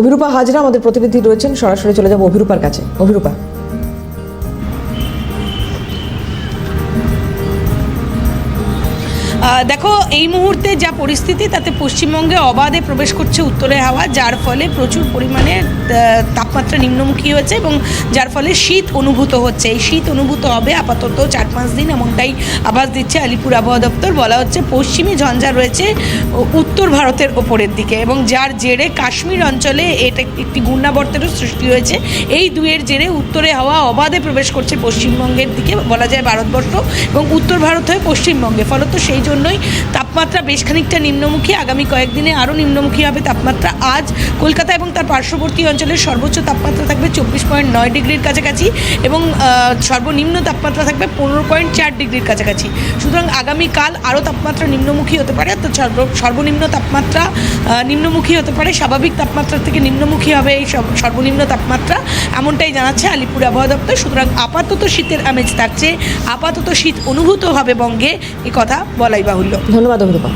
অভিরূপা হাজরা আমাদের প্রতিনিধি রয়েছেন, সরাসরি চলে যাব অভিরূপার কাছে। অভিরূপা, দেখো, এই মুহূর্তে যা পরিস্থিতি তাতে পশ্চিমবঙ্গে অবাধে প্রবেশ করছে উত্তরের হাওয়া, যার ফলে প্রচুর পরিমাণে তাপমাত্রা নিম্নমুখী হয়েছে এবং যার ফলে শীত অনুভূত হচ্ছে। এই শীত অনুভূত হবে আপাতত 4-5 দিন, এমনটাই আভাস দিচ্ছে আলিপুর আবহাওয়া দপ্তর। বলা হচ্ছে পশ্চিমী ঝঞ্ঝা রয়েছে উত্তর ভারতের ওপরের দিকে এবং যার জেরে কাশ্মীর অঞ্চলে এটা একটি ঘূর্ণাবর্তেরও সৃষ্টি হয়েছে। এই দুয়ের জেরে উত্তরে হাওয়া অবাধে প্রবেশ করছে পশ্চিমবঙ্গের দিকে, বলা যায় ভারতবর্ষ এবং উত্তর ভারত হয়ে পশ্চিমবঙ্গে। ফলত সেই জন্যই তাপমাত্রা বেশ খানিকটা নিম্নমুখী। আগামী কয়েকদিনে আরও নিম্নমুখী হবে তাপমাত্রা। আজ কলকাতা এবং তার পার্শ্ববর্তী অঞ্চলের সর্বোচ্চ তাপমাত্রা থাকবে 24.9 ডিগ্রির কাছাকাছি এবং সর্বনিম্ন তাপমাত্রা থাকবে 15.4 ডিগ্রির কাছাকাছি। সুতরাং আগামীকাল আরও তাপমাত্রা নিম্নমুখী হতে পারে, অর্থাৎ সর্বনিম্ন তাপমাত্রা নিম্নমুখী হতে পারে, স্বাভাবিক তাপমাত্রা থেকে নিম্নমুখী হবে এই সর্বনিম্ন তাপমাত্রা, এমনটাই জানাচ্ছে আলিপুর আবহাওয়া দপ্তর। সুতরাং আপাতত শীতের আমেজ থাকছে, আপাতত শীত অনুভূত হবে বঙ্গে, এ কথা বলাই বাহুল্য। ধন্যবাদ অভিরূপা।